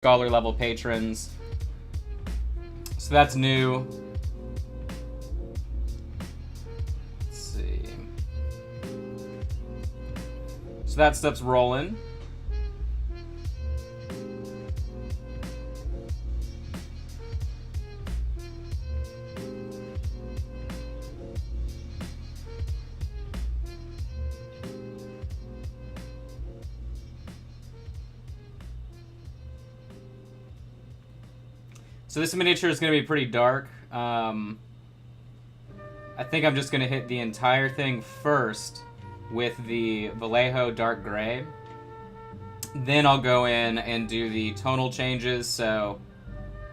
scholar level patrons. So that's new. Let's see. So that stuff's rolling. So this miniature is going to be pretty dark. I think I'm just going to hit the entire thing first with the Vallejo Dark Gray. Then I'll go in and do the tonal changes. So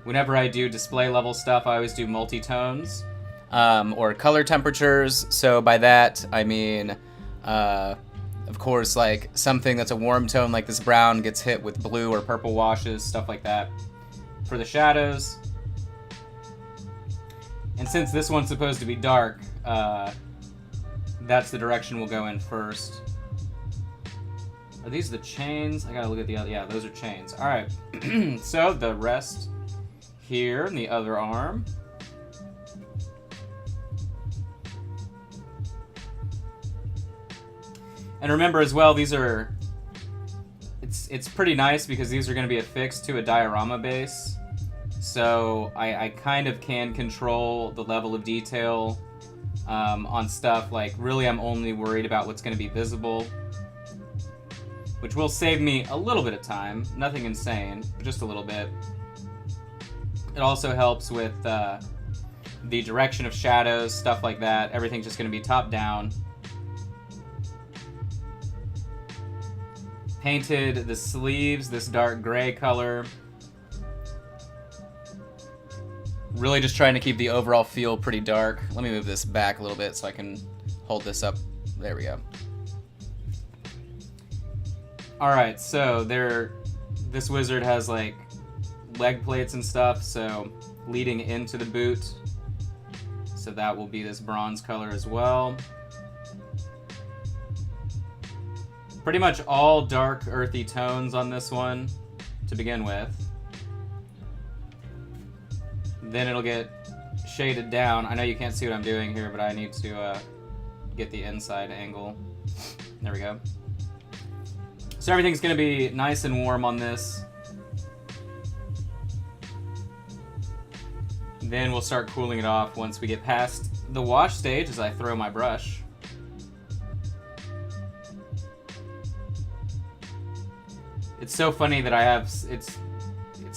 whenever I do display level stuff, I always do multi-tones or color temperatures. So by that, I mean, of course, like something that's a warm tone like this brown gets hit with blue or purple washes, stuff like that. For the shadows. And since this one's supposed to be dark, that's the direction we'll go in first. Are these the chains? I gotta look at the other. Yeah, those are chains. Alright. So the rest here in the other arm. And remember as well, these are... It's pretty nice because these are going to be affixed to a diorama base. So I kind of can control the level of detail on stuff. Like, really, I'm only worried about what's going to be visible, which will save me a little bit of time. Nothing insane, but just a little bit. It also helps with the direction of shadows, stuff like that. Everything's just going to be top down. Painted the sleeves this dark gray color. Really just trying to keep the overall feel pretty dark. Let me move this back a little bit so I can hold this up. There we go. Alright, so this wizard has like leg plates and stuff, so leading into the boot. So that will be this bronze color as well. Pretty much all dark, earthy tones on this one to begin with. Then it'll get shaded down. I know you can't see what I'm doing here, but I need to get the inside angle. There we go. So everything's going to be nice and warm on this. Then we'll start cooling it off once we get past the wash stage as I throw my brush. It's so funny that I have, it's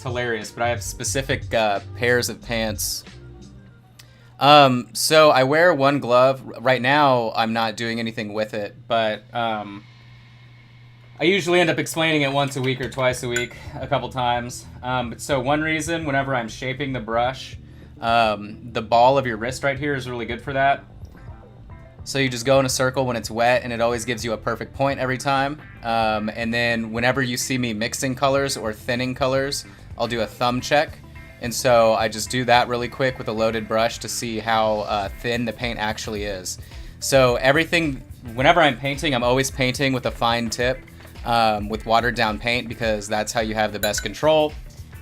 hilarious, but I have specific pairs of pants. So I wear one glove. Right now, I'm not doing anything with it, but I usually end up explaining it once a week or twice a week, a couple times. So one reason, whenever I'm shaping the brush, the ball of your wrist right here is really good for that. So you just go in a circle when it's wet, and it always gives you a perfect point every time. And then whenever you see me mixing colors or thinning colors, I'll do a thumb check. And so I just do that really quick with a loaded brush to see how thin the paint actually is. So everything, whenever I'm painting, I'm always painting with a fine tip with watered down paint because that's how you have the best control.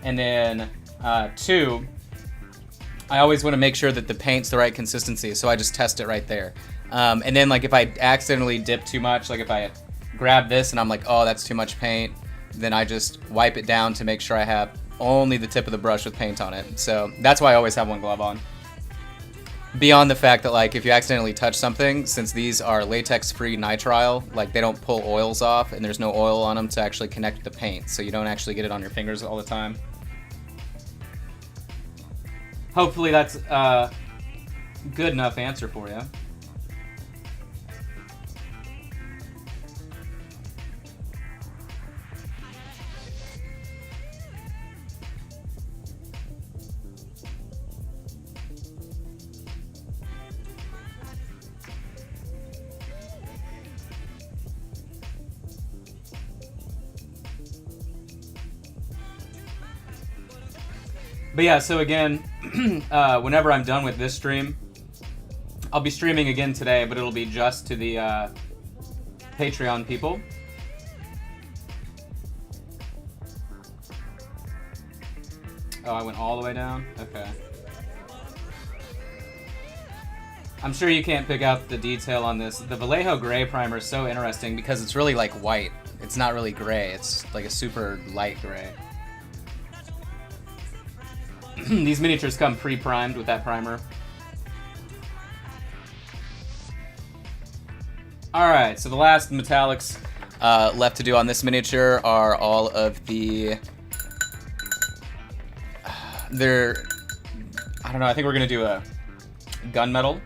And then two, I always want to make sure that the paint's the right consistency, so I just test it right there. And then like if I accidentally dip too much, like if I grab this and I'm like, oh, that's too much paint, then I just wipe it down to make sure I have only the tip of the brush with paint on it. So that's why I always have one glove on. Beyond the fact that like if you accidentally touch something, since these are latex-free nitrile, like they don't pull oils off and there's no oil on them to actually connect the paint, so you don't actually get it on your fingers all the time. Hopefully that's a good enough answer for you. But yeah, so again, whenever I'm done with this stream, I'll be streaming again today, but it'll be just to the Patreon people. Oh, I went all the way down? Okay. I'm sure you can't pick out the detail on this. The Vallejo Gray primer is so interesting because it's really like white. It's not really gray. It's like a super light gray. These miniatures come pre-primed with that primer. Alright, so the last metallics left to do on this miniature are all of the... I don't know, I think we're going to do a gunmetal.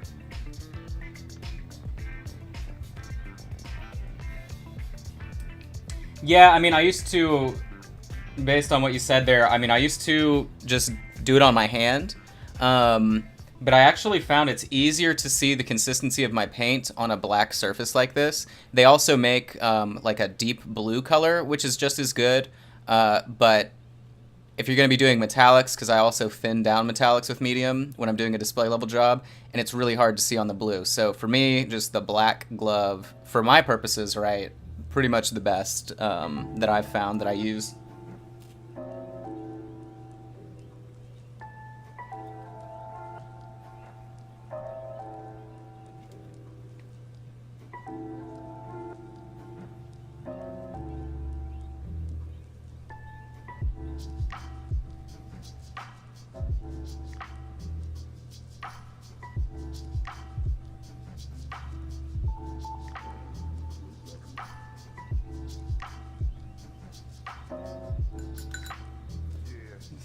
Yeah, I mean, I used to, based on what you said there, I mean, I used to just do it on my hand. But I actually found it's easier to see the consistency of my paint on a black surface like this. They also make like a deep blue color, which is just as good. But if you're going to be doing metallics, because I also thin down metallics with medium when I'm doing a display level job, and it's really hard to see on the blue. So for me, just the black glove, for my purposes, right, pretty much the best that I've found that I use.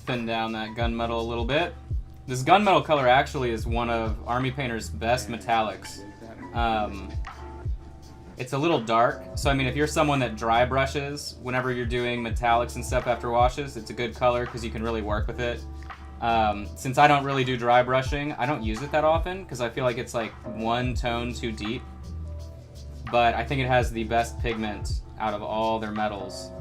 Thin down that gunmetal a little bit. This gunmetal color actually is one of Army Painter's best metallics. It's a little dark, so I mean if you're someone that dry brushes whenever you're doing metallics and stuff after washes, it's a good color because you can really work with it. Since I don't really do dry brushing, I don't use it that often because I feel like it's like one tone too deep. But I think it has the best pigment out of all their metals.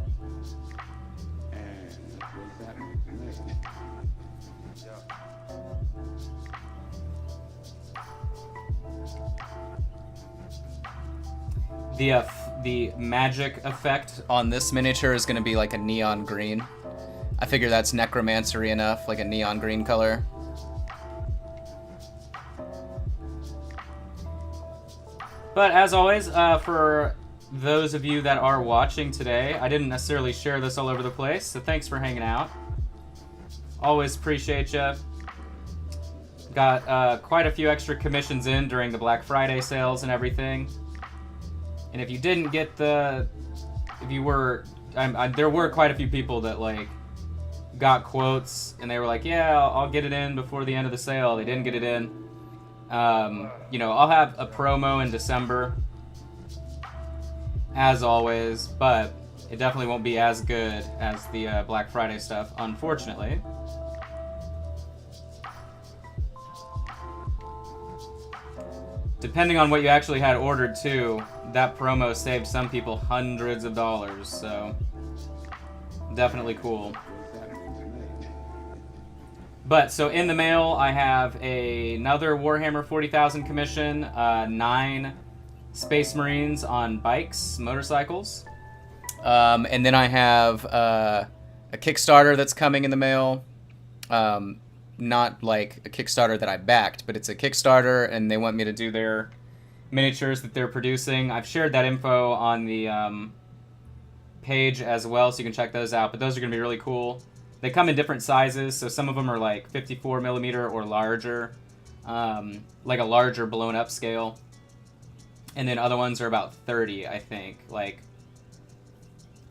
The magic effect on this miniature is going to be like a neon green. I figure that's necromancery enough, like a neon green color. But as always, for those of you that are watching today, I didn't necessarily share this all over the place, so thanks for hanging out. Always appreciate you. Got quite a few extra commissions in during the Black Friday sales and everything. And if you didn't get there were quite a few people that like got quotes and they were like, yeah, I'll get it in before the end of the sale. They didn't get it in. You know, I'll have a promo in December, as always, but it definitely won't be as good as the Black Friday stuff, unfortunately. Depending on what you actually had ordered too, that promo saved some people hundreds of dollars, so definitely cool. But, so in the mail, I have another Warhammer 40,000 commission, 9 Space Marines on bikes, motorcycles. And then I have a Kickstarter that's coming in the mail. Not like a Kickstarter that I backed, but it's a Kickstarter, and they want me to do their miniatures that they're producing. I've shared that info on the page as well, so you can check those out. But those are going to be really cool. They come in different sizes, so some of them are like 54 millimeter or larger, like a larger blown up scale. And then other ones are about 30, I think. Like,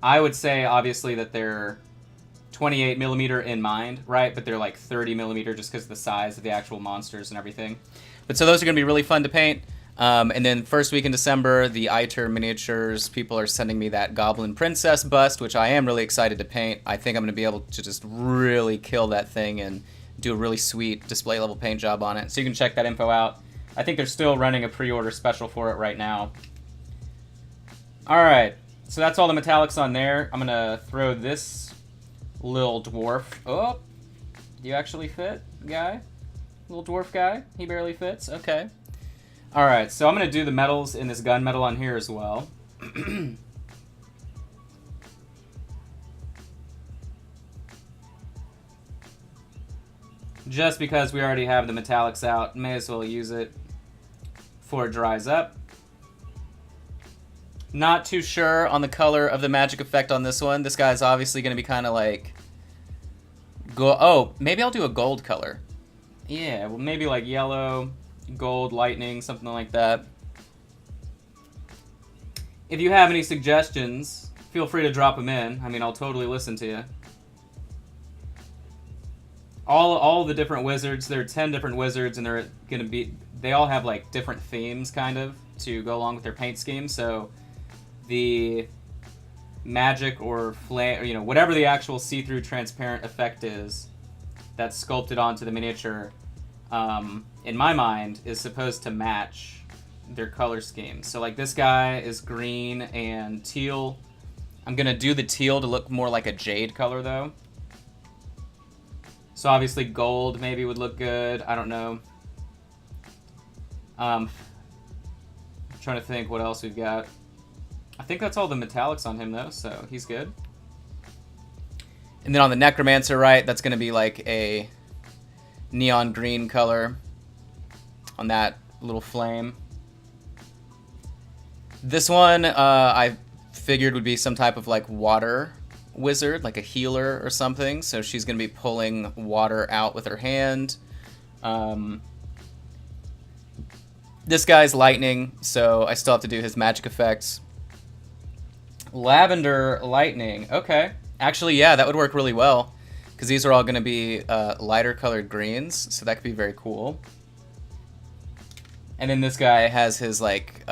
I would say obviously that they're 28 millimeter in mind, right? But they're like 30 millimeter just because of the size of the actual monsters and everything. But so those are going to be really fun to paint. And then first week in December, the ITER miniatures, people are sending me that Goblin Princess bust, which I am really excited to paint. I think I'm going to be able to just really kill that thing and do a really sweet display level paint job on it. So you can check that info out. I think they're still running a pre-order special for it right now. Alright, so that's all the metallics on there. I'm going to throw this little dwarf. Oh, do you actually fit, guy? Little dwarf guy? He barely fits? Okay. Alright, so I'm going to do the metals in this gunmetal on here as well. Just because we already have the metallics out, may as well use it before it dries up. Not too sure on the color of the magic effect on this one. This guy's obviously going to be kind of like... Oh, maybe I'll do a gold color. Yeah, well, maybe like yellow, gold, lightning, something like that. If you have any suggestions, feel free to drop them in. I mean, I'll totally listen to you. All the different wizards, there are 10 different wizards, and they're going to be... They all have, like, different themes, kind of, to go along with their paint scheme, so... The magic or flame, or, you know, whatever the actual see-through transparent effect is that's sculpted onto the miniature, in my mind, is supposed to match their color scheme. So, like, this guy is green and teal. I'm going to do the teal to look more like a jade color, though. So, obviously, gold maybe would look good. I don't know. I'm trying to think what else we've got. I think that's all the metallics on him, though, so he's good. And then on the Necromancer, right, that's going to be like a neon green color on that little flame. This one, I figured would be some type of, like, water wizard, like a healer or something. So she's going to be pulling water out with her hand. This guy's lightning, so I still have to do his magic effects. Lavender lightning. Okay. Actually, yeah, that would work really well, because these are all going to be lighter colored greens, so that could be very cool. And then this guy has his, like,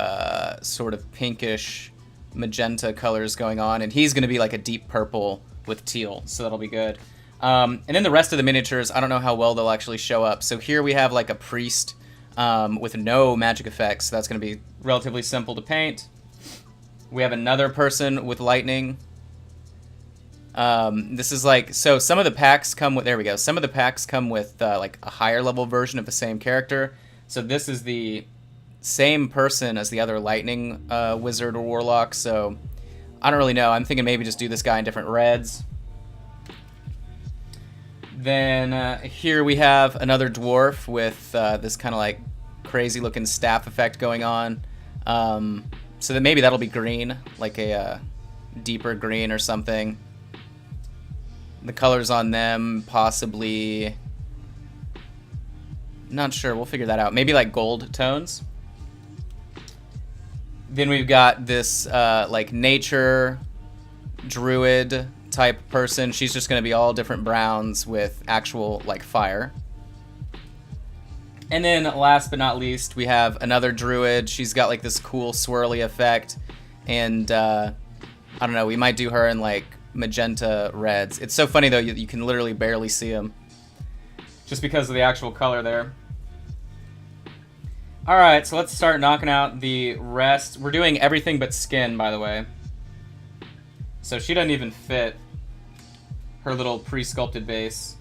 sort of pinkish magenta colors going on, and he's going to be like a deep purple with teal, so that'll be good. And then the rest of the miniatures, I don't know how well they'll actually show up. So here we have, like, a priest with no magic effects, so that's going to be relatively simple to paint. We have another person with lightning. This is like, so some of the packs come with, there we go. Some of the packs come with like a higher level version of the same character. So this is the same person as the other lightning wizard or warlock. So I don't really know. I'm thinking maybe just do this guy in different reds. Then here we have another dwarf with this kind of like crazy looking staff effect going on. So then maybe that'll be green, like a deeper green or something. The colors on them, possibly... Not sure, we'll figure that out. Maybe like gold tones. Then we've got this like nature druid type person. She's just going to be all different browns with actual like fire. And then last but not least, we have another druid. She's got like this cool swirly effect. And I don't know, we might do her in like magenta reds. It's so funny though, you can literally barely see them. Just because of the actual color there. Alright, so let's start knocking out the rest. We're doing everything but skin, by the way. So she doesn't even fit her little pre-sculpted base.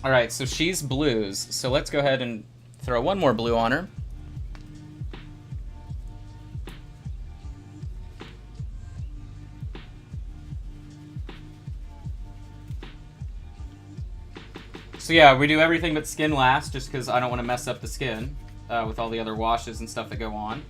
Alright, so she's blues. So let's go ahead and throw one more blue on her. So yeah, we do everything but skin last, just because I don't want to mess up the skin with all the other washes and stuff that go on.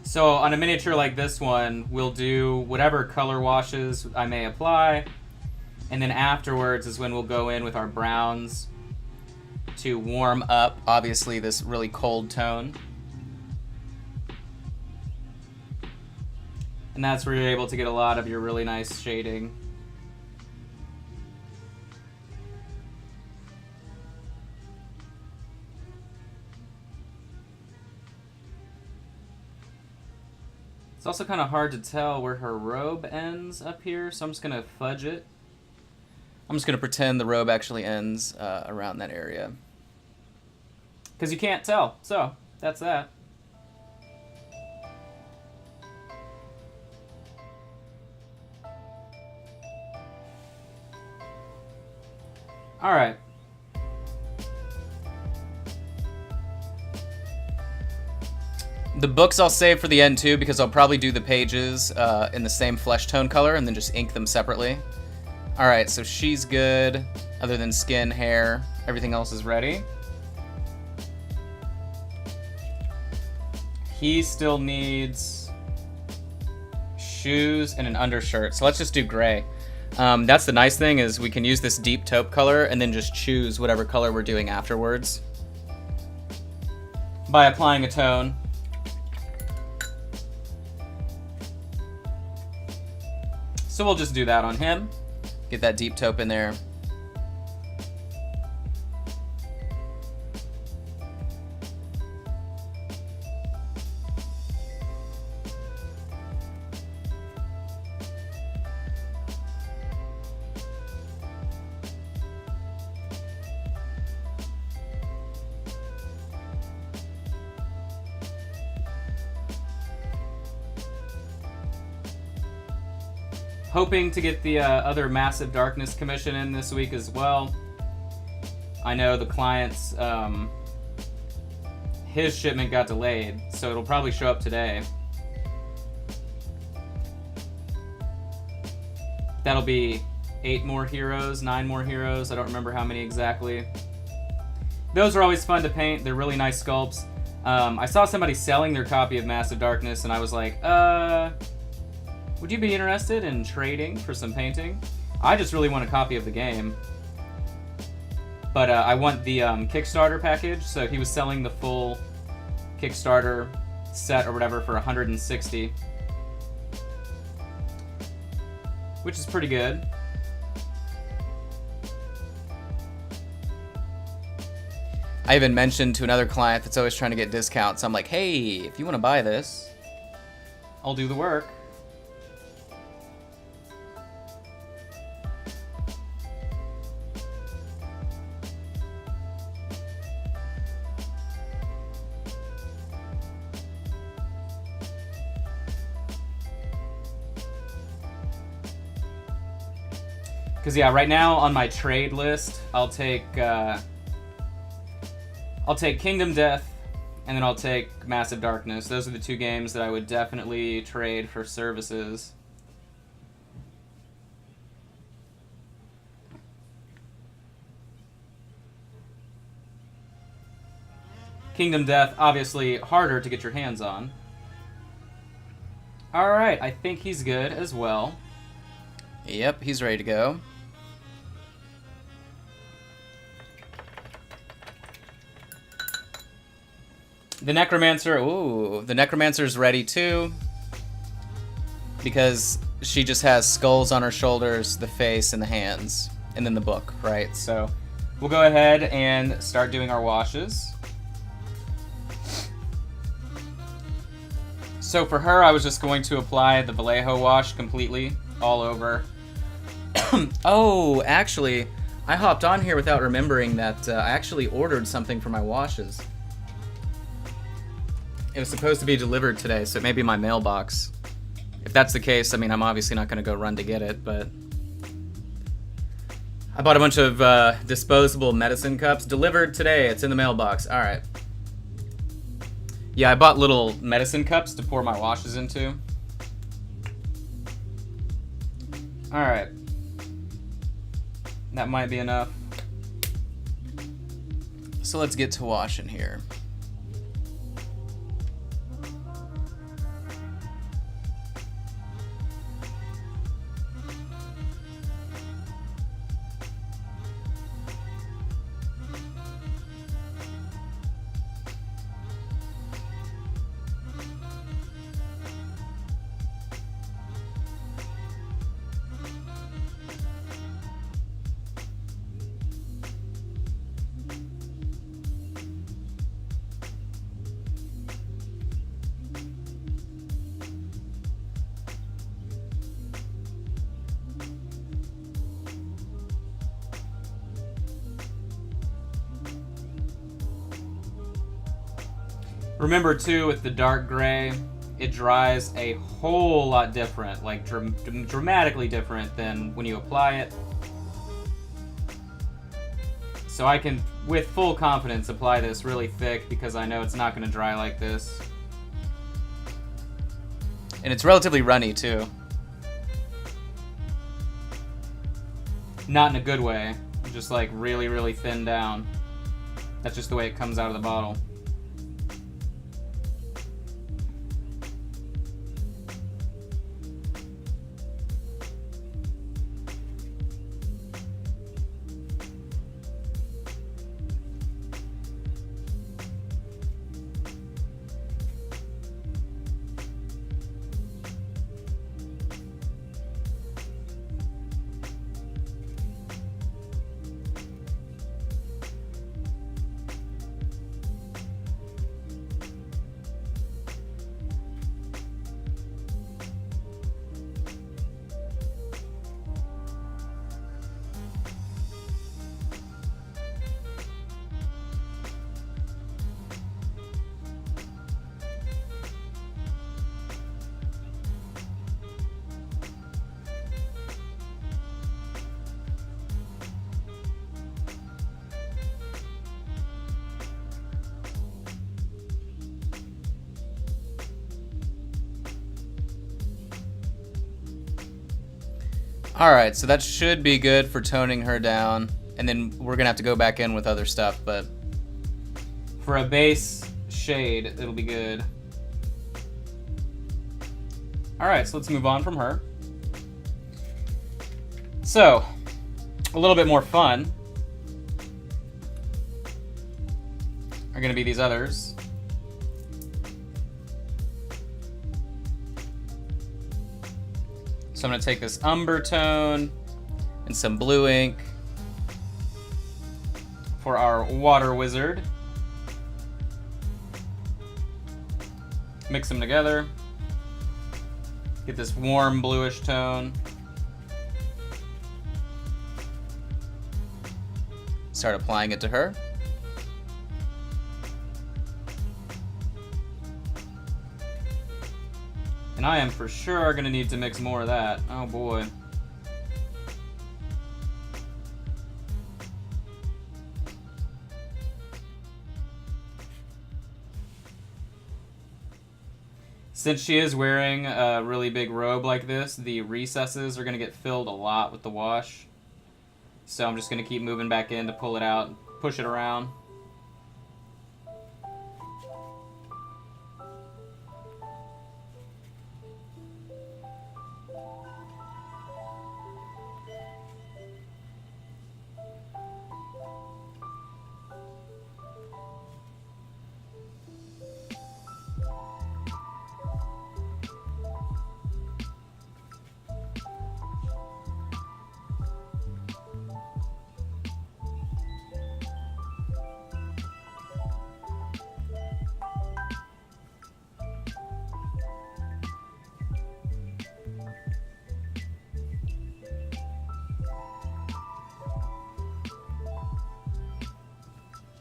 So on a miniature like this one, we'll do whatever color washes I may apply, and then afterwards is when we'll go in with our browns to warm up, obviously, this really cold tone. And that's where you're able to get a lot of your really nice shading. It's also kind of hard to tell where her robe ends up here, so I'm just going to fudge it. I'm just going to pretend the robe actually ends around that area. Because you can't tell, so that's that. Alright. The books I'll save for the end too, because I'll probably do the pages in the same flesh tone color and then just ink them separately. Alright, so she's good. Other than skin, hair, everything else is ready. He still needs shoes and an undershirt, so let's just do gray. That's the nice thing, is we can use this deep taupe color and then just choose whatever color we're doing afterwards by applying a tone. So we'll just do that on him. Get that deep taupe in there. Hoping to get the other Massive Darkness commission in this week as well. I know the client's, his shipment got delayed, so it'll probably show up today. That'll be 8 more heroes, 9 more heroes, I don't remember how many exactly. Those are always fun to paint, they're really nice sculpts. I saw somebody selling their copy of Massive Darkness and I was like, would you be interested in trading for some painting? I just really want a copy of the game. But I want the Kickstarter package, so he was selling the full Kickstarter set or whatever for $160. Which is pretty good. I even mentioned to another client that's always trying to get discounts, I'm like, hey, if you want to buy this, I'll do the work. Because yeah, right now on my trade list, I'll take Kingdom Death, and then I'll take Massive Darkness. Those are the 2 games that I would definitely trade for services. Kingdom Death, obviously harder to get your hands on. Alright, I think he's good as well. Yep, he's ready to go. The Necromancer, ooh, the Necromancer's ready too. Because she just has skulls on her shoulders, the face, and the hands. And then the book, right? So we'll go ahead and start doing our washes. So for her, I was just going to apply the Vallejo wash completely, all over. Oh, actually, I hopped on here without remembering that I actually ordered something for my washes. It was supposed to be delivered today, so it may be my mailbox. If that's the case, I mean, I'm obviously not going to go run to get it, but... I bought a bunch of disposable medicine cups. Delivered today. It's in the mailbox. Alright. Yeah, I bought little medicine cups to pour my washes into. Alright. That might be enough. So let's get to washing here. Remember too, with the dark gray, it dries a whole lot different, like dramatically different than when you apply it. So I can, with full confidence, apply this really thick because I know it's not going to dry like this. And it's relatively runny, too. Not in a good way. Just like really, really thin down. That's just the way it comes out of the bottle. Alright, so that should be good for toning her down. And then we're gonna have to go back in with other stuff, but for a base shade, it'll be good. Alright, so let's move on from her. So, a little bit more fun are gonna be these others. So I'm going to take this umber tone and some blue ink for our water wizard. Mix them together. Get this warm bluish tone. Start applying it to her. And I am for sure going to need to mix more of that. Oh boy. Since she is wearing a really big robe like this, the recesses are going to get filled a lot with the wash. So I'm just going to keep moving back in to pull it out, push it around.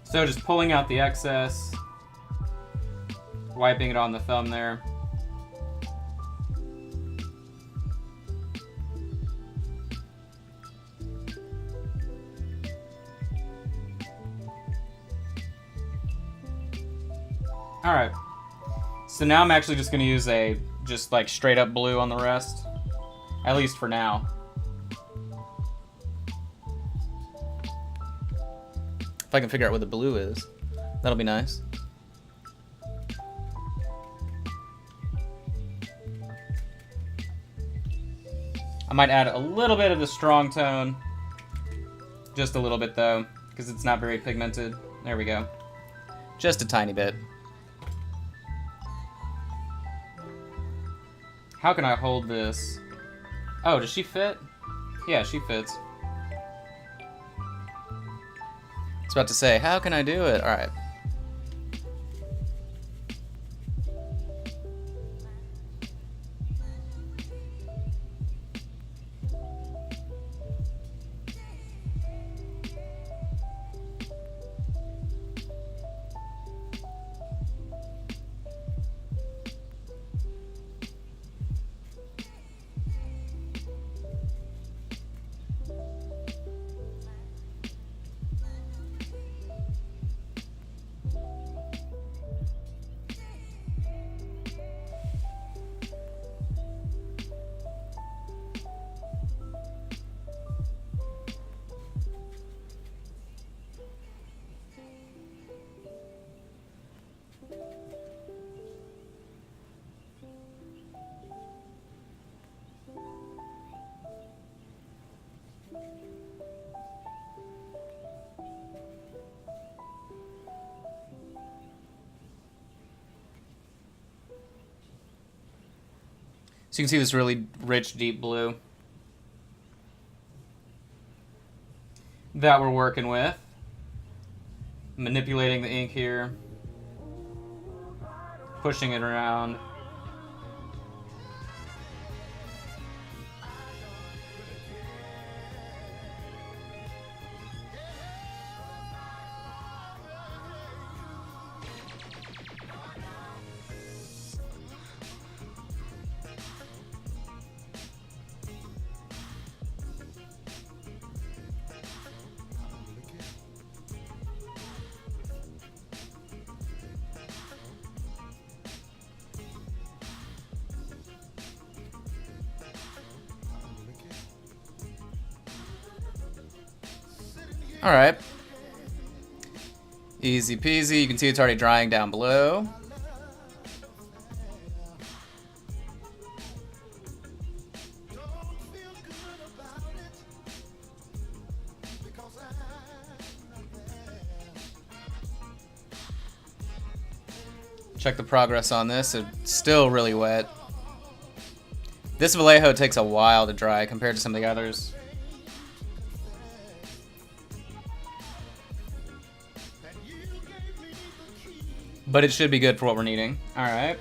So just pulling out the excess, wiping it on the thumb there. All right, so now I'm actually just gonna use just like straight up blue on the rest, at least for now. If I can figure out what the blue is, that'll be nice. I might add a little bit of the strong tone, just a little bit though, because it's not very pigmented. There we go. Just a tiny bit. How can I hold this? Oh, does she fit? Yeah, she fits. I was about to say, how can I do it? All right. So you can see this really rich, deep blue that we're working with. Manipulating the ink here. Pushing it around. All right. Easy peasy. You can see it's already drying down below. Check the progress on this. It's still really wet. This Vallejo takes a while to dry compared to some of the others. But it should be good for what we're needing. Alright.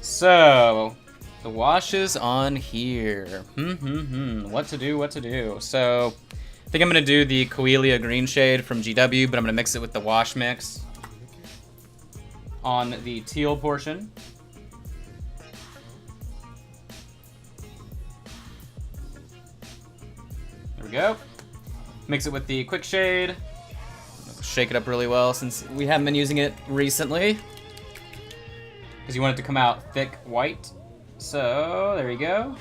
So, the wash is on here. What to do, what to do. So, I think I'm going to do the Coelia green shade from GW, but I'm going to mix it with the wash mix on the teal portion. There we go. Mix it with the quick shade. Shake it up really well since we haven't been using it recently. Because you want it to come out thick white. So, there you go.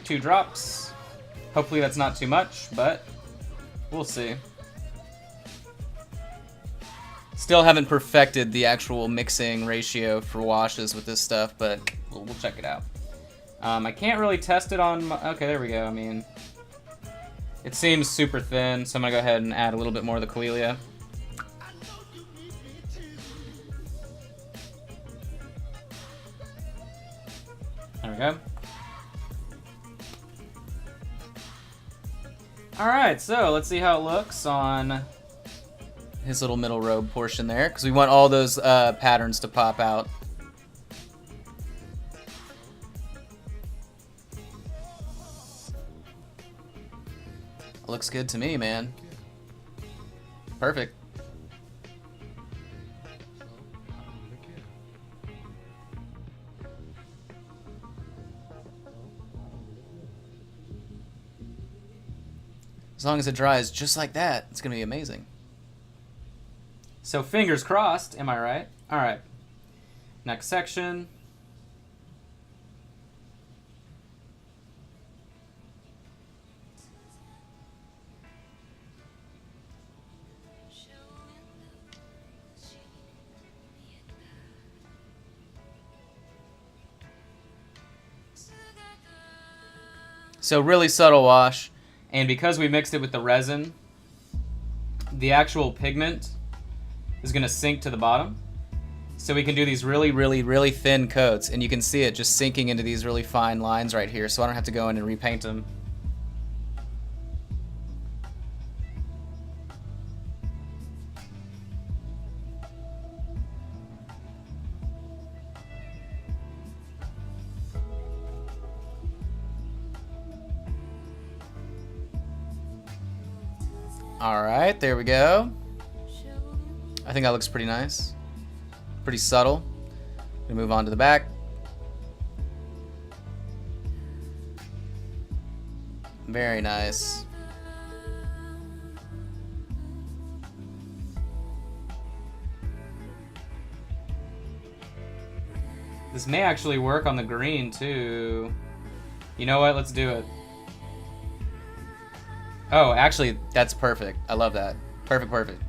2 drops. Hopefully that's not too much, but we'll see. Still haven't perfected the actual mixing ratio for washes with this stuff, but we'll check it out. I can't really test it on my, okay, there we go. I mean, it seems super thin, so I'm going to go ahead and add a little bit more of the Coelia. There we go. Alright, so let's see how it looks on his little middle robe portion there, because we want all those patterns to pop out. Looks good to me, man. Perfect. As long as it dries just like that, it's going to be amazing. So fingers crossed, am I right? All right. Next section. So really subtle wash. And because we mixed it with the resin, the actual pigment is going to sink to the bottom. So we can do these really, really, really thin coats. And you can see it just sinking into these really fine lines right here. So I don't have to go in and repaint them. Alright, there we go. I think that looks pretty nice. Pretty subtle. We move on to the back. Very nice. This may actually work on the green too. You know what? Let's do it. Oh, actually, that's perfect. I love that. Perfect, perfect.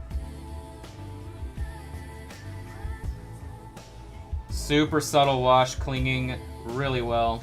Super subtle wash, clinging really well.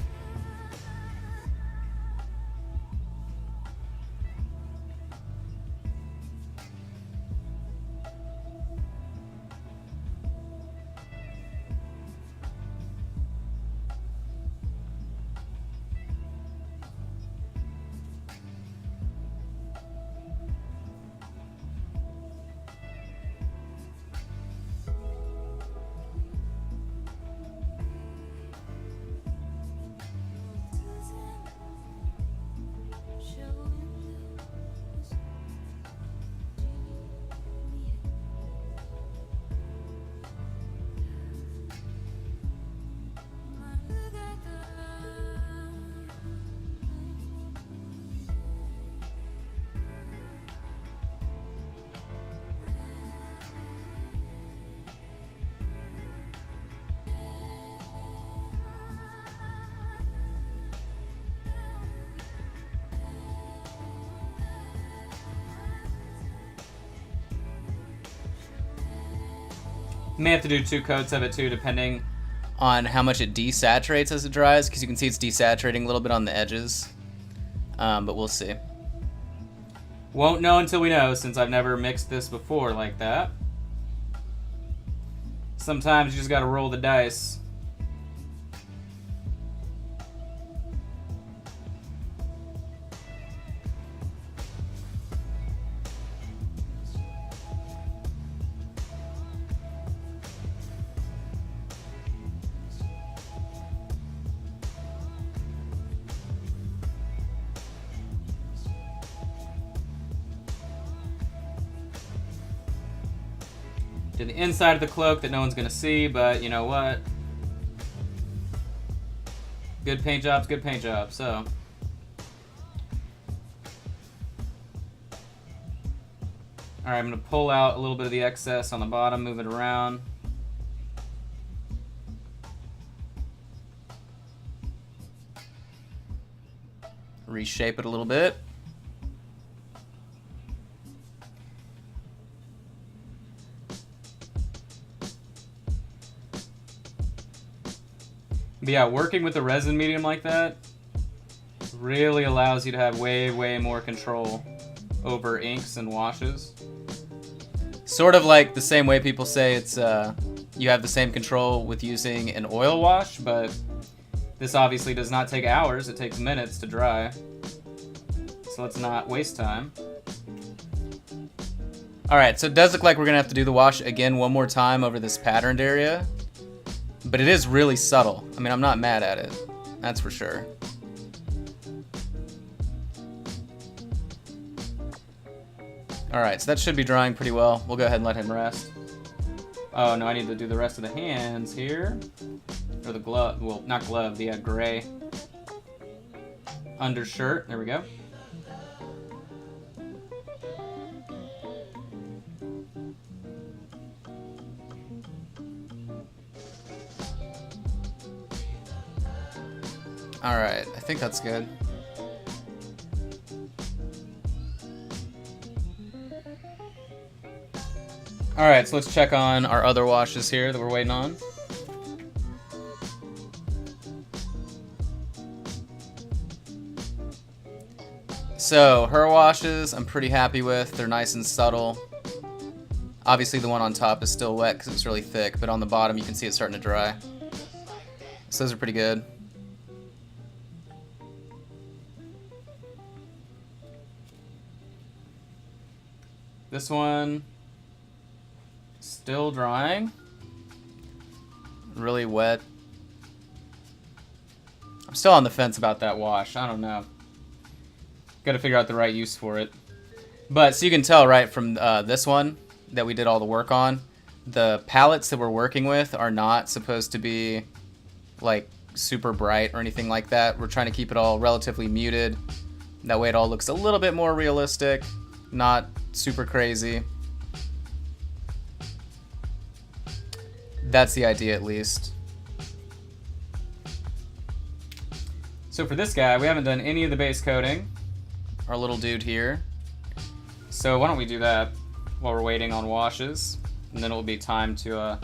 May have to do 2 coats of it too, depending on how much it desaturates as it dries, because you can see it's desaturating a little bit on the edges. But we'll see. Won't know until we know, since I've never mixed this before like that. Sometimes you just gotta roll the dice. To the inside of the cloak that no one's gonna see, but you know what? Good paint job's good paint job, so. Alright, I'm gonna pull out a little bit of the excess on the bottom, move it around. Reshape it a little bit. But yeah, working with a resin medium like that really allows you to have way, way more control over inks and washes. Sort of like the same way people say it's you have the same control with using an oil wash, but this obviously does not take hours, it takes minutes to dry. So let's not waste time. Alright, so it does look like we're gonna have to do the wash again one more time over this patterned area. But it is really subtle. I mean, I'm not mad at it. That's for sure. Alright, so that should be drying pretty well. We'll go ahead and let him rest. Oh, no, I need to do the rest of the hands here. Or the glove. Well, not glove, the gray undershirt. There we go. Alright, I think that's good. Alright, so let's check on our other washes here that we're waiting on. So, her washes I'm pretty happy with. They're nice and subtle. Obviously the one on top is still wet because it's really thick, but on the bottom you can see it's starting to dry. So those are pretty good. This one, still drying. Really wet. I'm still on the fence about that wash. I don't know. Gotta figure out the right use for it. But, so you can tell, right, from this one that we did all the work on, the palettes that we're working with are not supposed to be, like, super bright or anything like that. We're trying to keep it all relatively muted. That way it all looks a little bit more realistic. Not super crazy. That's the idea, at least. So for this guy, we haven't done any of the base coating. Our little dude here. So why don't we do that while we're waiting on washes, and then it'll be time to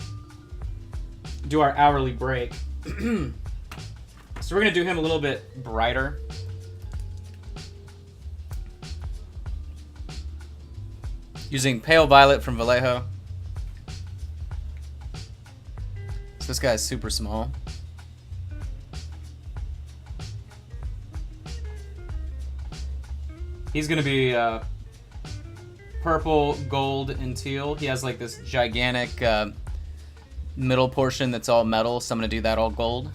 do our hourly break. So we're gonna do him a little bit brighter. Using Pale Violet from Vallejo. So this guy's super small. He's gonna be purple, gold, and teal. He has like this gigantic middle portion that's all metal, so I'm gonna do that all gold.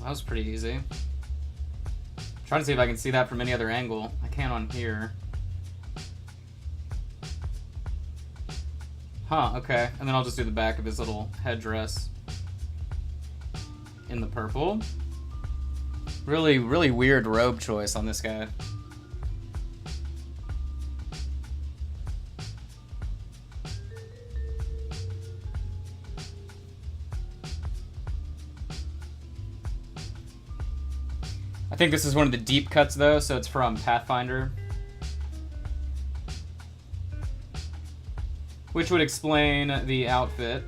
That was pretty easy. I'm trying to see if I can see that from any other angle. I can on here. Huh, okay. And then I'll just do the back of his little headdress. in the purple. Really, really weird robe choice on this guy. I think this is one of the deep cuts though, so it's from Pathfinder. Which would explain the outfit.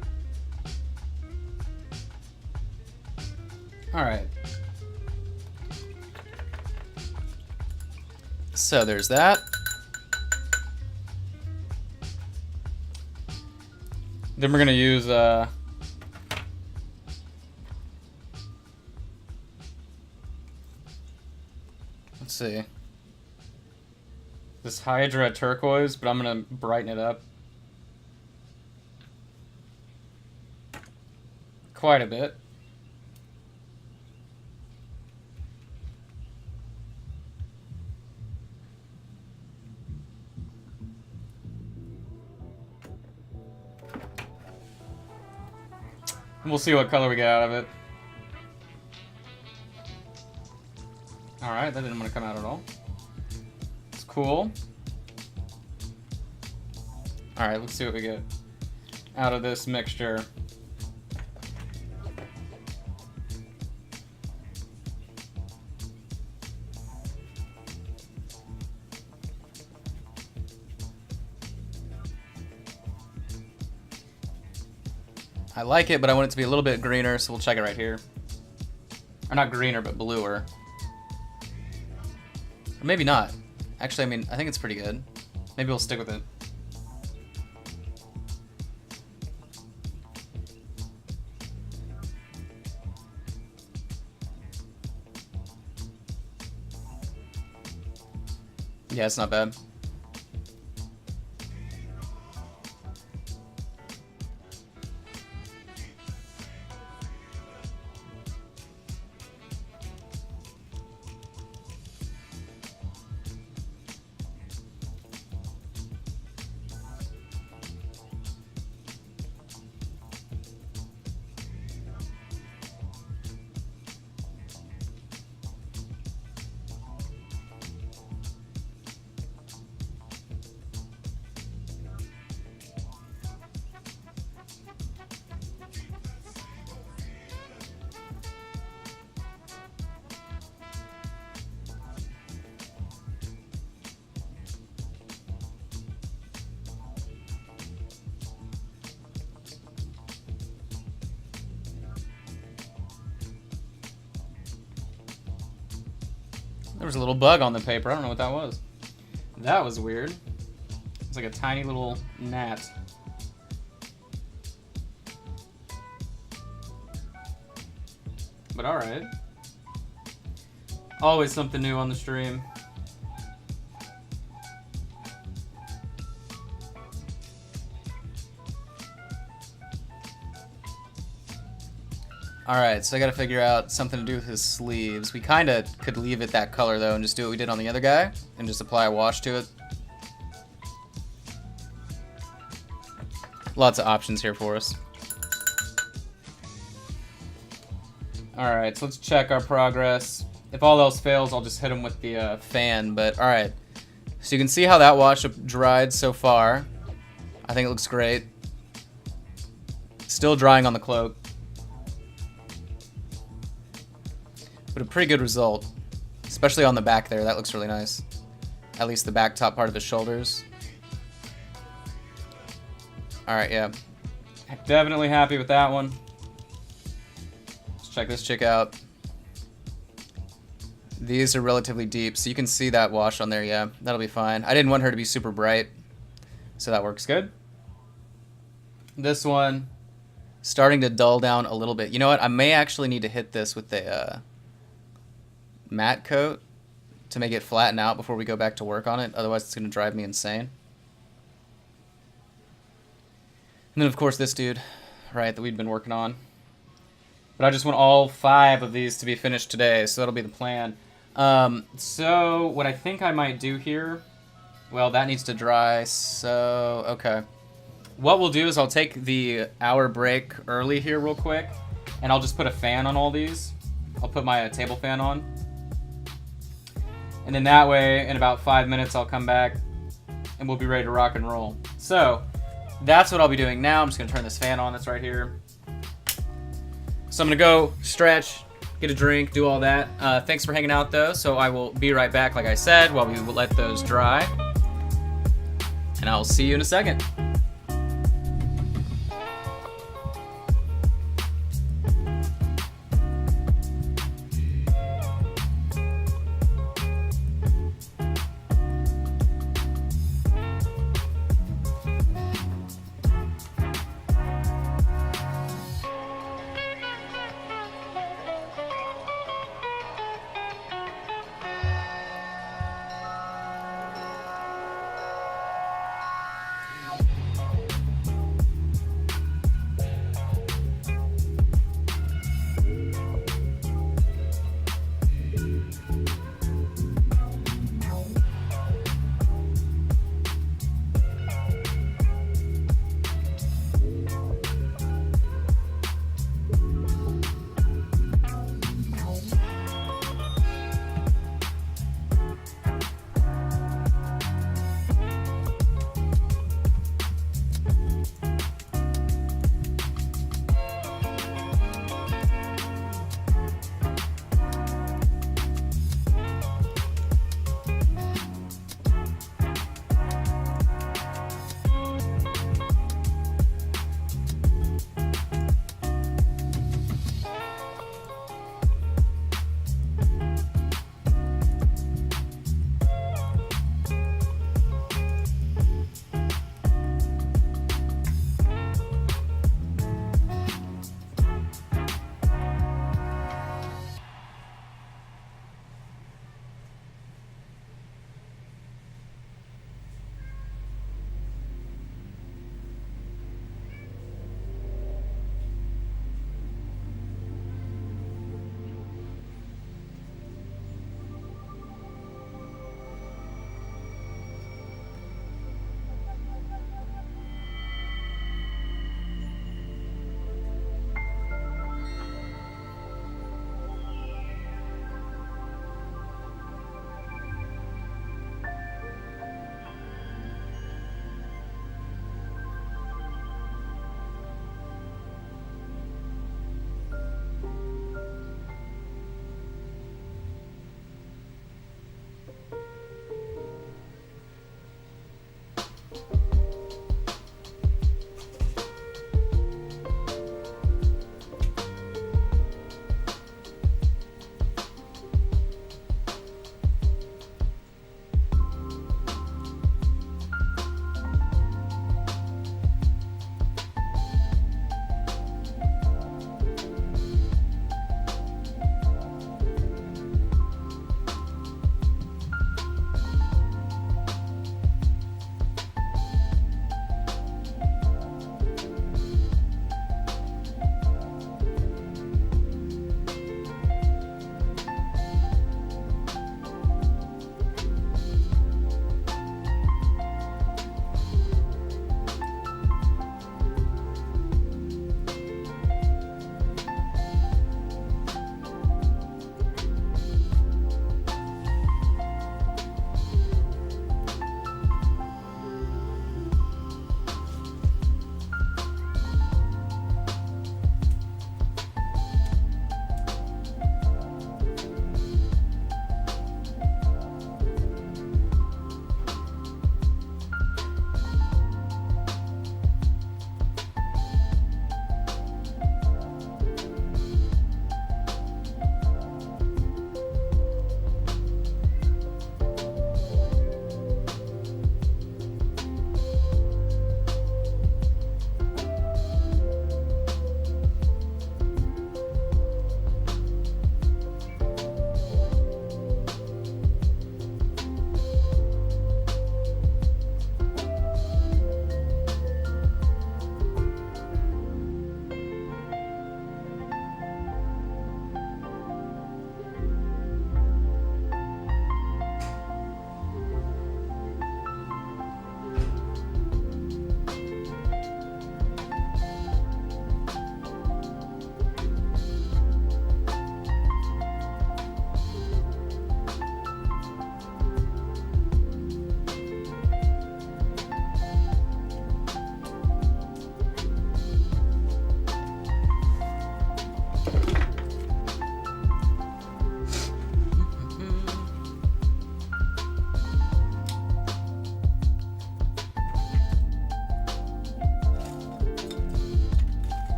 Alright. So there's that. Then we're gonna use let's see. This Hydra turquoise, but I'm gonna brighten it up quite a bit. We'll see what color we get out of it. Alright, that didn't want to come out at all. It's cool. Alright, let's see what we get out of this mixture. I like it, but I want it to be a little bit greener, so we'll check it right here. Or not greener, but bluer. Or maybe not. Actually, I mean, I think it's pretty good. Maybe we'll stick with it. Yeah, it's not bad. There was a little bug on the paper. I don't know what that was. That was weird. It's like a tiny little gnat. But alright. Always something new on the stream. Alright, so I gotta figure out something to do with his sleeves. We kinda could leave it that color though and just do what we did on the other guy and just apply a wash to it. Lots of options here for us. Alright, so let's check our progress. If all else fails, I'll just hit him with the fan, but alright. So you can see how that wash dried so far. I think it looks great. Still drying on the cloak. But a pretty good result, especially on the back there. That looks really nice. At least the back top part of his shoulders. Alright, yeah. Definitely happy with that one. Let's check this chick out. These are relatively deep, so you can see that wash on there, yeah. That'll be fine. I didn't want her to be super bright, so that works good. This one, starting to dull down a little bit. You know what? I may actually need to hit this with the matte coat to make it flatten out before we go back to work on it. Otherwise, it's going to drive me insane. And then, of course, this dude, right, that we've been working on. But I just want all 5 of these to be finished today, so that'll be the plan. So what I think I might do here, well, that needs to dry, so, okay. What we'll do is I'll take the hour break early here real quick, And I'll just put a fan on all these. I'll put my table fan on. And then that way, in about 5 minutes, I'll come back and we'll be ready to rock and roll. So that's what I'll be doing now. I'm just gonna turn this fan on that's right here. So I'm gonna go stretch, get a drink, do all that. Thanks for hanging out though. So I will be right back, like I said, while we let those dry. And I'll see you in a second.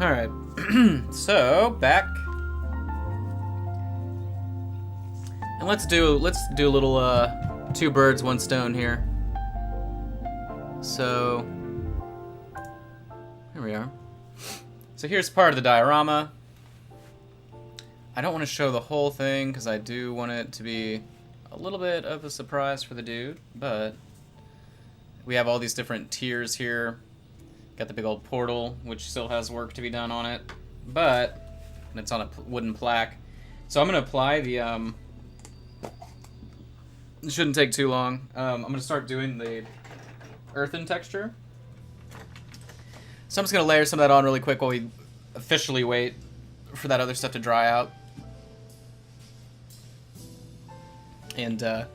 Alright, so back. And let's do a little two birds, one stone here. So here we are. So here's part of the diorama. I don't want to show the whole thing because I do want it to be a little bit of a surprise for the dude, but we have all these different tiers here. Got the big old portal, which still has work to be done on it, but it's on a wooden plaque. So I'm going to apply the, it shouldn't take too long. I'm going to start doing the earthen texture. So I'm just going to layer some of that on really quick while we officially wait for that other stuff to dry out. And let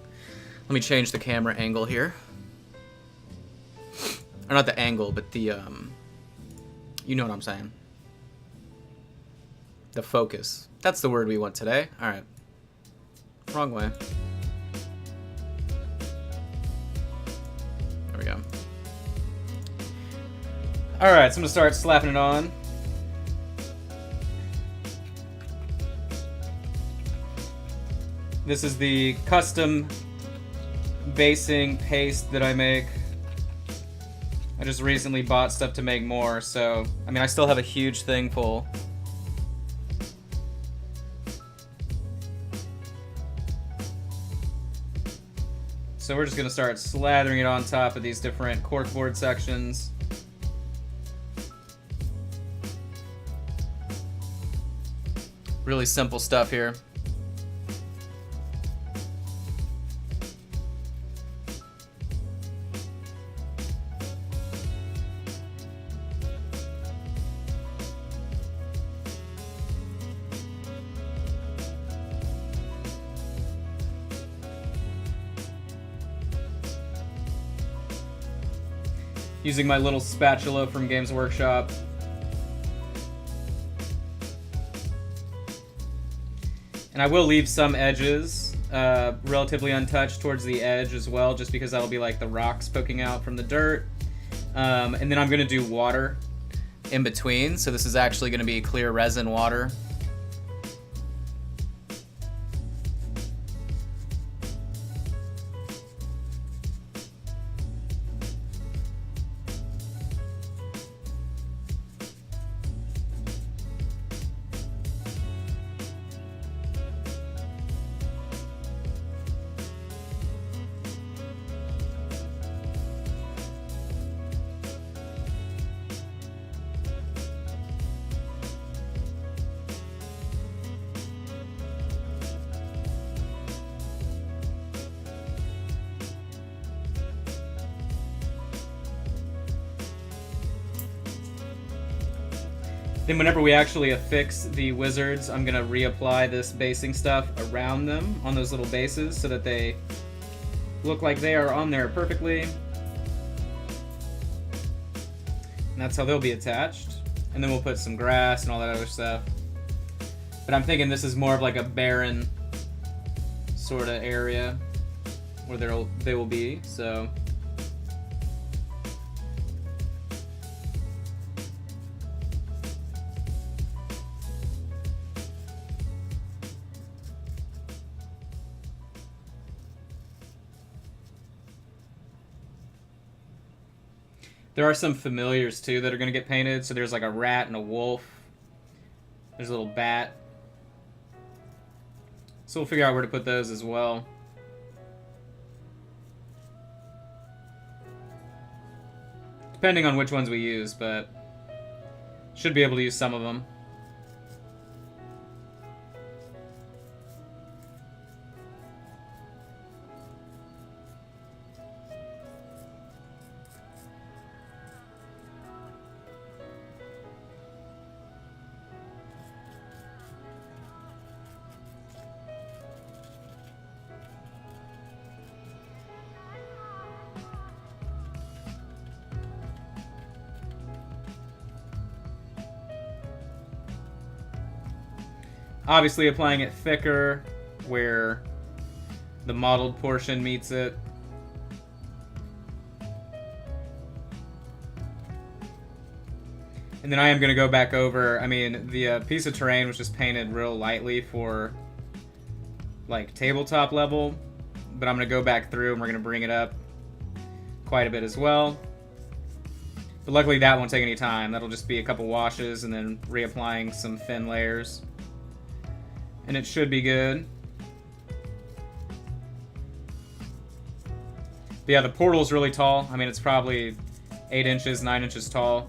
me change the camera angle here. Or not the angle, but the, you know what I'm saying. The focus. That's the word we want today. Alright. Wrong way. There we go. Alright, so I'm going to start slapping it on. This is the custom basing paste that I make. I just recently bought stuff to make more, so, I mean, I still have a huge thing full. So we're just gonna start slathering it on top of these different corkboard sections. Really simple stuff here. Using my little spatula from Games Workshop. And I will leave some edges relatively untouched towards the edge as well, just because that'll be like the rocks poking out from the dirt. And then I'm going to do water in between, so this is actually going to be clear resin water. Then whenever we actually affix the wizards, I'm going to reapply this basing stuff around them on those little bases so that they look like they are on there perfectly. And that's how they'll be attached. And then we'll put some grass and all that other stuff. But I'm thinking this is more of like a barren sort of area where they will be, so... There are some familiars, too, that are going to get painted. So there's like a rat and a wolf. There's a little bat. So we'll figure out where to put those as well. Depending on which ones we use, but should be able to use some of them. Obviously applying it thicker where the modeled portion meets it. And then I am going to go back over, I mean, the piece of terrain was just painted real lightly for, like, tabletop level. But I'm going to go back through and we're going to bring it up quite a bit as well. But luckily that won't take any time. That'll just be a couple washes and then reapplying some thin layers. And it should be good. But yeah, the portal's really tall. I mean, it's probably 8 inches, 9 inches tall.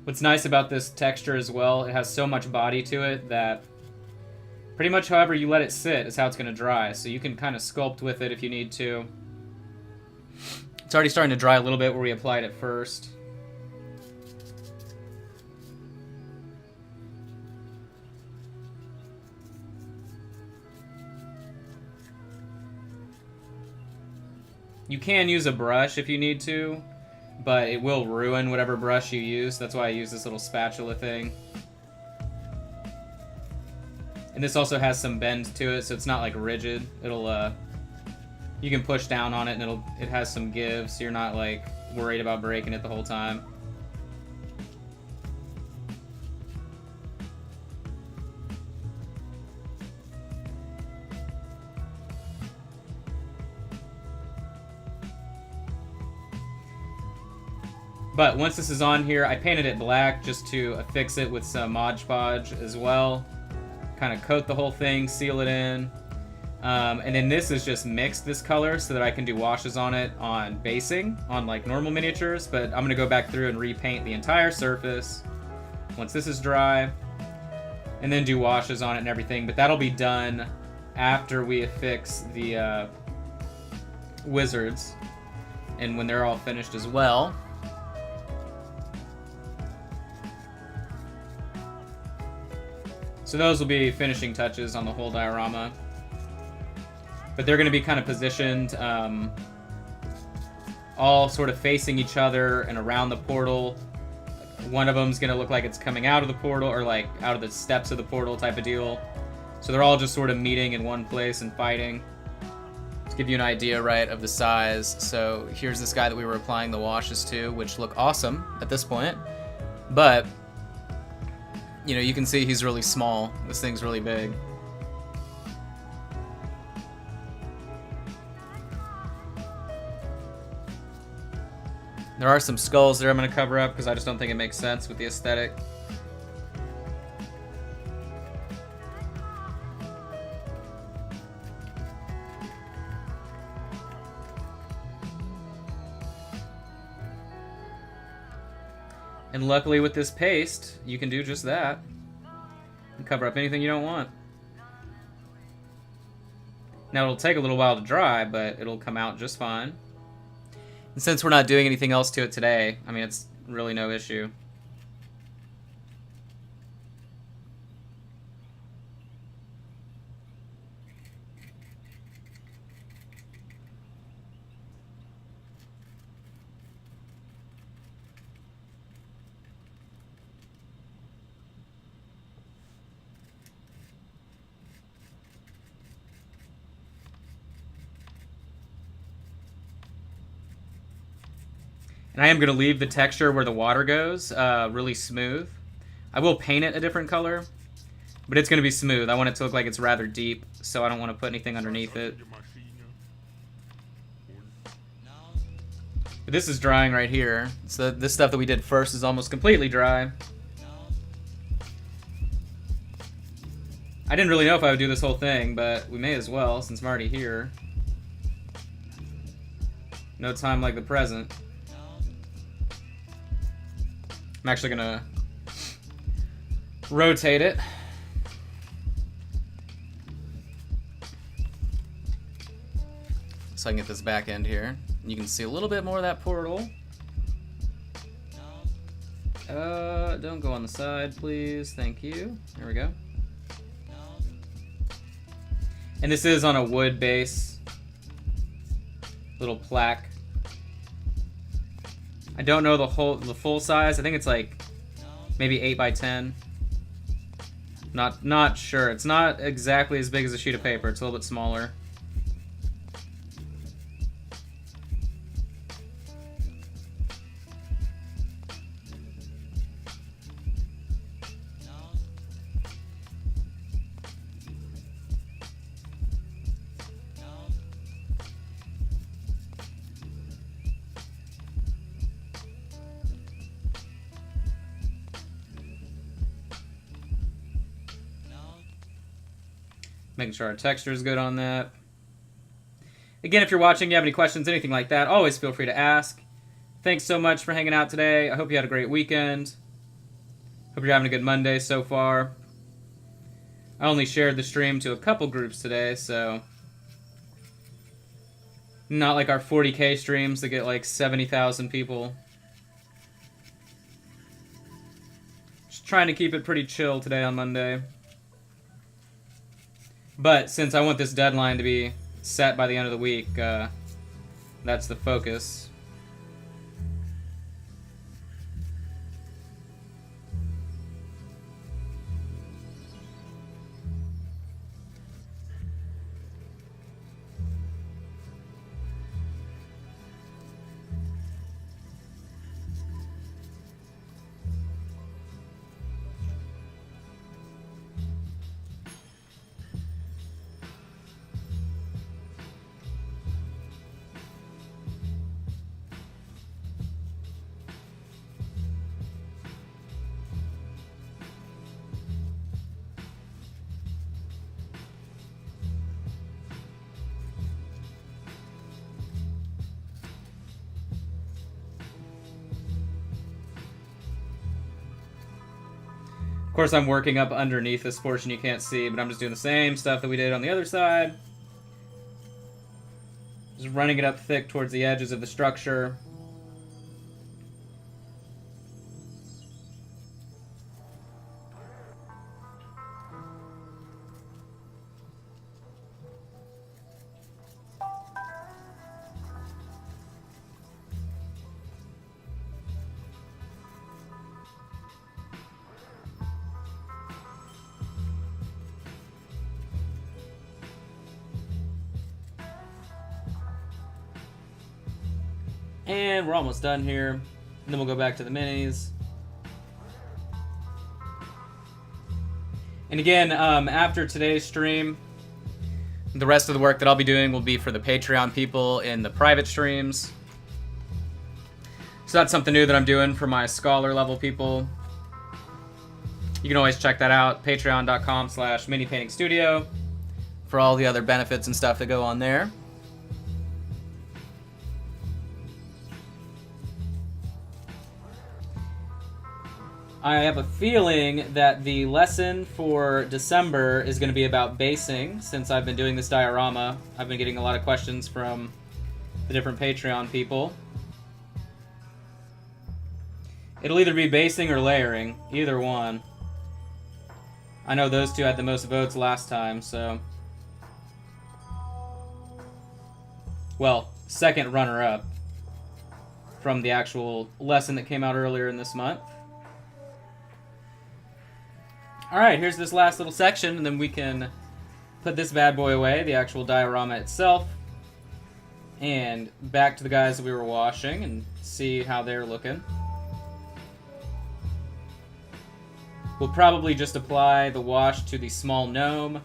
What's nice about this texture as well, it has so much body to it that pretty much however you let it sit is how it's going to dry. So you can kind of sculpt with it if you need to. It's already starting to dry a little bit where we applied it first. You can use a brush if you need to, but it will ruin whatever brush you use. That's why I use this little spatula thing. And this also has some bend to it, so it's not like rigid. It'll you can push down on it and it has some give, so you're not like worried about breaking it the whole time. But once this is on here, I painted it black just to affix it with some Mod Podge as well. Kind of coat the whole thing, seal it in. And then this is just mixed this color so that I can do washes on it on basing, on like normal miniatures. But I'm going to go back through and repaint the entire surface once this is dry. And then do washes on it and everything. But that'll be done after we affix the wizards. And when they're all finished as well. So those will be finishing touches on the whole diorama. But they're going to be kind of positioned all sort of facing each other and around the portal. One of them's going to look like it's coming out of the portal or like out of the steps of the portal type of deal. So they're all just sort of meeting in one place and fighting. To give you an idea, right, of the size. So here's this guy that we were applying the washes to, which look awesome at this point. But you know, you can see he's really small. This thing's really big. There are some skulls there I'm going to cover up because I just don't think it makes sense with the aesthetic. And luckily with this paste, you can do just that. And cover up anything you don't want. Now it'll take a little while to dry, but it'll come out just fine. And since we're not doing anything else to it today, I mean, it's really no issue. And I am going to leave the texture where the water goes really smooth. I will paint it a different color, but it's going to be smooth. I want it to look like it's rather deep, so I don't want to put anything underneath it. But this is drying right here. So this stuff that we did first is almost completely dry. I didn't really know if I would do this whole thing, but we may as well since I'm already here. No time like the present. I'm actually gonna rotate it. So I can get this back end here. You can see a little bit more of that portal. Don't go on the side, please. Thank you. There we go. And this is on a wood base. Little plaque. I don't know the full size. I think it's like maybe 8 by 10. Not sure. It's not exactly as big as a sheet of paper. It's a little bit smaller. Making sure our texture is good on that. Again, if you're watching, you have any questions, anything like that, always feel free to ask. Thanks so much for hanging out today. I hope you had a great weekend. Hope you're having a good Monday so far. I only shared the stream to a couple groups today, so not like our 40K streams that get like 70,000 people. Just trying to keep it pretty chill today on Monday. But since I want this deadline to be set by the end of the week, that's the focus. Of course, I'm working up underneath this portion you can't see, but I'm just doing the same stuff that we did on the other side. Just running it up thick towards the edges of the structure. And we're almost done here. And then we'll go back to the minis. And again, after today's stream, the rest of the work that I'll be doing will be for the Patreon people in the private streams. So that's something new that I'm doing for my scholar level people. You can always check that out, patreon.com/minipaintingstudio, for all the other benefits and stuff that go on there. I have a feeling that the lesson for December is going to be about basing, since I've been doing this diorama. I've been getting a lot of questions from the different Patreon people. It'll either be basing or layering, either one. I know those two had the most votes last time, so... Well, second runner-up from the actual lesson that came out earlier in this month. Alright, here's this last little section, and then we can put this bad boy away, the actual diorama itself, and back to the guys that we were washing and see how they're looking. We'll probably just apply the wash to the small gnome,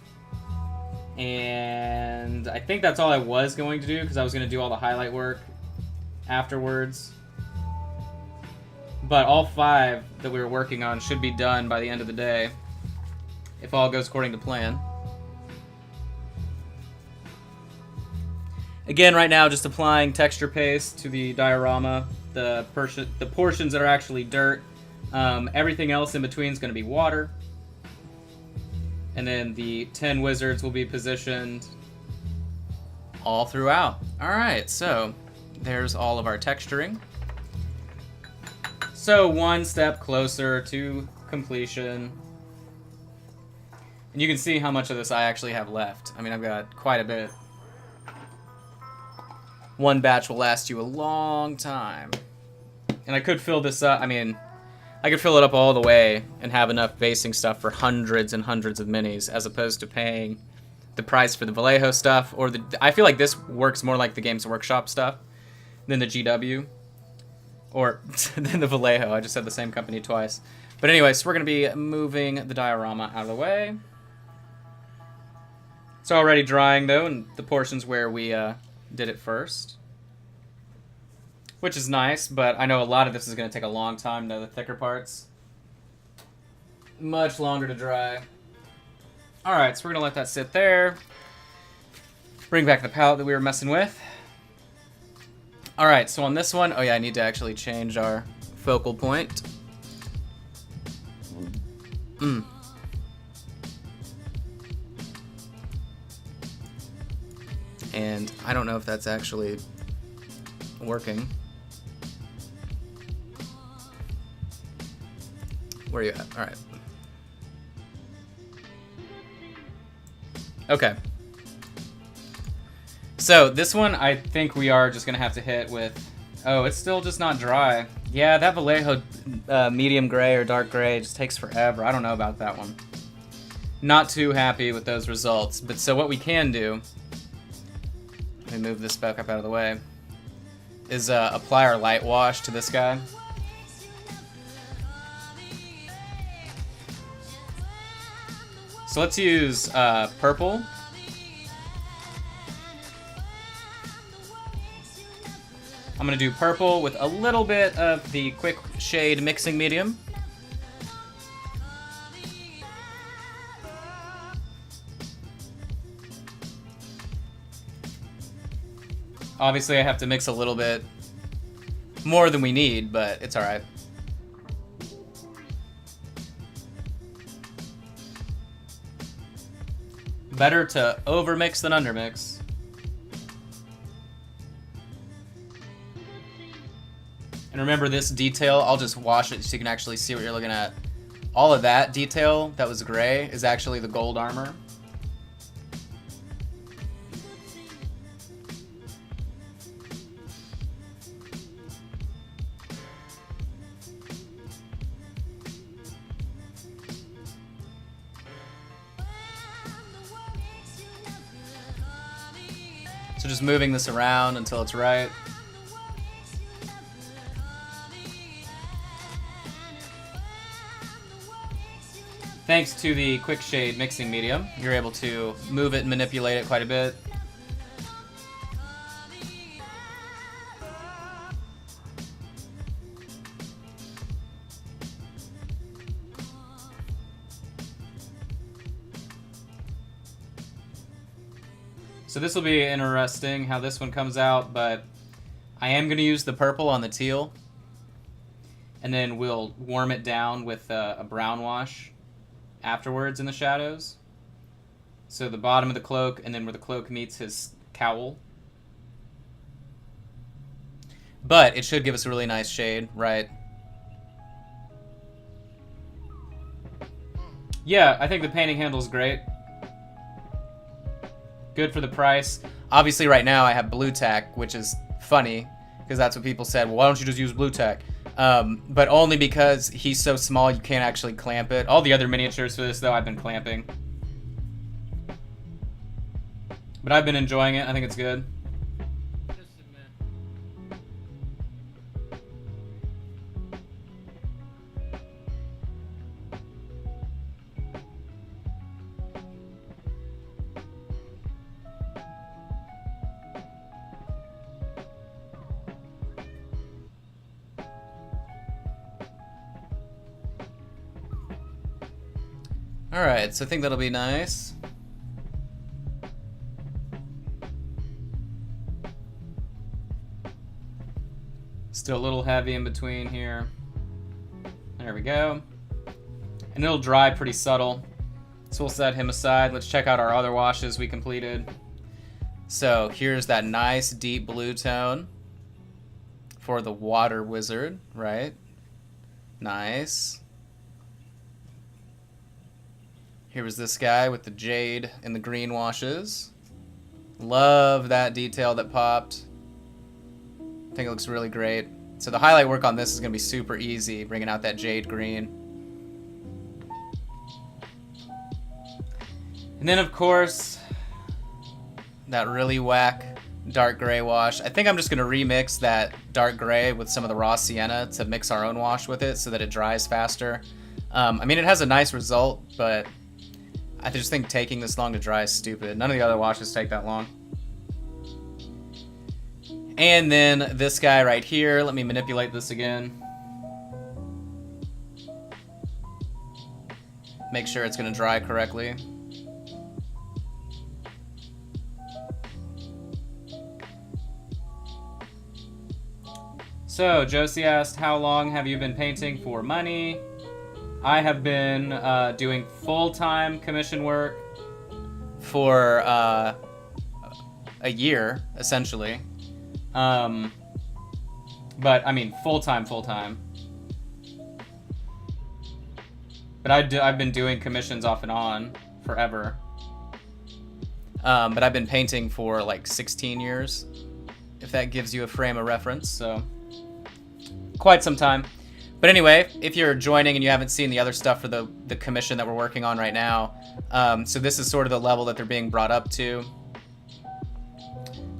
and I think that's all I was going to do, because I was going to do all the highlight work afterwards. But all 5 that we were working on should be done by the end of the day, if all goes according to plan. Again, right now, just applying texture paste to the diorama. The portions that are actually dirt. Everything else in between is going to be water. And then the 10 wizards will be positioned all throughout. Alright, so there's all of our texturing. So one step closer to completion. And you can see how much of this I actually have left. I mean, I've got quite a bit. One batch will last you a long time. And I could fill this up, I mean, I could fill it up all the way and have enough basing stuff for hundreds and hundreds of minis, as opposed to paying the price for the Vallejo stuff, or I feel like this works more like the Games Workshop stuff than the GW, or than the Vallejo. I just said the same company twice. But anyway, so we're going to be moving the diorama out of the way. It's already drying, though, in the portions where we did it first, which is nice, but I know a lot of this is going to take a long time, the thicker parts. Much longer to dry. Alright, so we're going to let that sit there. Bring back the palette that we were messing with. Alright, so on this one, oh yeah, I need to actually change our focal point. And I don't know if that's actually working. Where are you at? Alright. Okay. So this one, I think we are just gonna have to hit with. Oh, it's still just not dry. Yeah, that Vallejo medium gray or dark gray just takes forever. I don't know about that one. Not too happy with those results. But so what we can do, let me move this back up out of the way, is apply our light wash to this guy. So let's use purple. I'm going to do purple with a little bit of the quick shade mixing medium. Obviously I have to mix a little bit more than we need, but it's alright. Better to overmix than undermix. And remember this detail, I'll just wash it so you can actually see what you're looking at. All of that detail that was gray is actually the gold armor. So just moving this around until it's right. Thanks to the quick shade mixing medium, you're able to move it and manipulate it quite a bit. So this will be interesting how this one comes out, but I am going to use the purple on the teal, and then we'll warm it down with a brown wash afterwards in the shadows. So the bottom of the cloak, and then where the cloak meets his cowl. But it should give us a really nice shade, right? Yeah, I think the painting handle's great. Good for the price. Obviously right now I have blue tack, which is funny, because that's what people said. Well, why don't you just use blue tack? But only because he's so small you can't actually clamp it. All the other miniatures for this, though, I've been clamping. But I've been enjoying it. I think it's good. Alright, so I think that'll be nice. Still a little heavy in between here. There we go. And it'll dry pretty subtle. So we'll set him aside. Let's check out our other washes we completed. So here's that nice deep blue tone. for the water wizard, right? Nice. Here was this guy with the jade and the green washes. Love that detail that popped. I think it looks really great. So the highlight work on this is going to be super easy, bringing out that jade green. And then, of course, that really whack dark gray wash. I think I'm just going to remix that dark gray with some of the raw sienna to mix our own wash with it so that it dries faster. I mean, it has a nice result, but I just think taking this long to dry is stupid. None of the other washes take that long. And then this guy right here, let me manipulate this again. Make sure it's going to dry correctly. So, Josie asked, how long have you been painting for money? I have been doing full-time commission work for a year, essentially. But, I mean, full-time. But I've been doing commissions off and on forever. But I've been painting for like 16 years, if that gives you a frame of reference, so quite some time. But anyway, if you're joining and you haven't seen the other stuff for the commission that we're working on right now, so this is sort of the level that they're being brought up to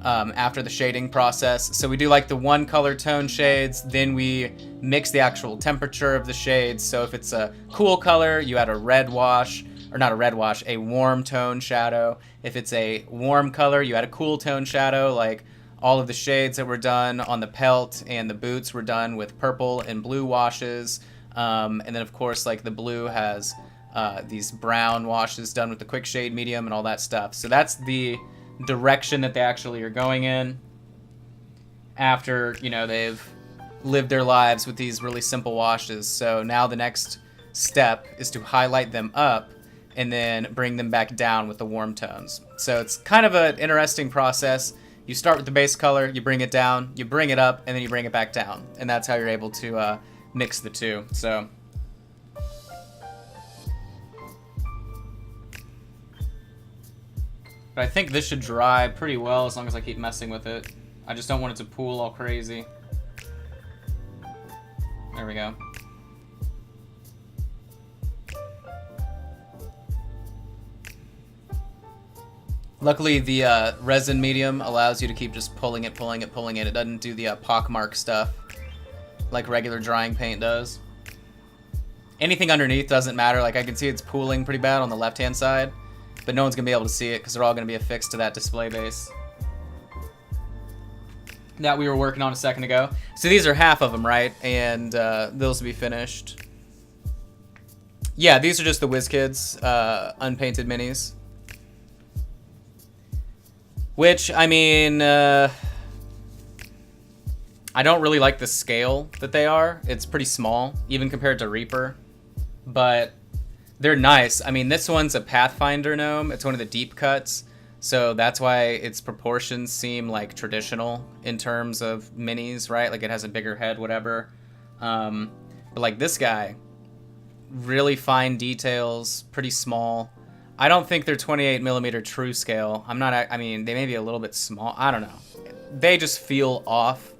after the shading process. So we do like the one color tone shades, then we mix the actual temperature of the shades. So if it's a cool color, you add a red wash, or not a red wash, a warm tone shadow. If it's a warm color, you add a cool tone shadow. Like all of the shades that were done on the pelt and the boots were done with purple and blue washes. And then of course, like the blue has these brown washes done with the quick shade medium and all that stuff. So that's the direction that they actually are going in after, you know, they've lived their lives with these really simple washes. So now the next step is to highlight them up and then bring them back down with the warm tones. So it's kind of an interesting process. You start with the base color, you bring it down, you bring it up, and then you bring it back down. And that's how you're able to mix the two. So but I think this should dry pretty well as long as I keep messing with it. I just don't want it to pool all crazy. There we go. Luckily, the resin medium allows you to keep just pulling it. It doesn't do the pockmark stuff like regular drying paint does. Anything underneath doesn't matter. Like I can see it's pooling pretty bad on the left-hand side, but no one's going to be able to see it because they're all going to be affixed to that display base that we were working on a second ago. So these are half of them, right? And those will be finished. Yeah, these are just the Wizkids unpainted minis. Which, I mean, I don't really like the scale that they are. It's pretty small, even compared to Reaper. But they're nice. I mean, this one's a Pathfinder gnome. It's one of the deep cuts. So that's why its proportions seem like traditional in terms of minis, right? Like it has a bigger head, whatever. But like this guy, really fine details, pretty small. I don't think they're 28mm true scale. I mean, they may be a little bit small. I don't know. They just feel off.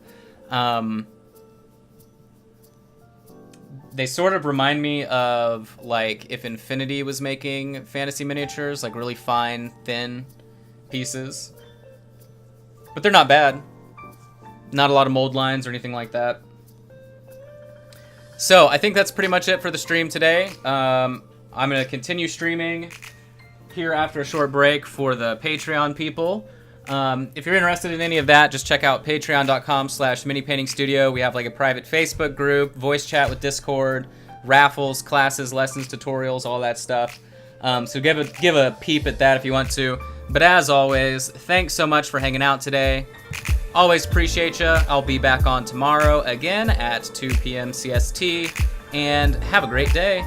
They sort of remind me of like if Infinity was making fantasy miniatures, like really fine, thin pieces. But they're not bad. Not a lot of mold lines or anything like that. So I think that's pretty much it for the stream today. I'm going to continue streaming here after a short break for the Patreon people. If you're interested in any of that, just check out patreon.com/minipaintingstudio. We have like a private Facebook group, voice chat with Discord, raffles, classes, lessons, tutorials, all that stuff. So give a peep at that if you want to. But as always, thanks so much for hanging out today. Always appreciate you. I'll be back on tomorrow again at 2 p.m. CST. And have a great day.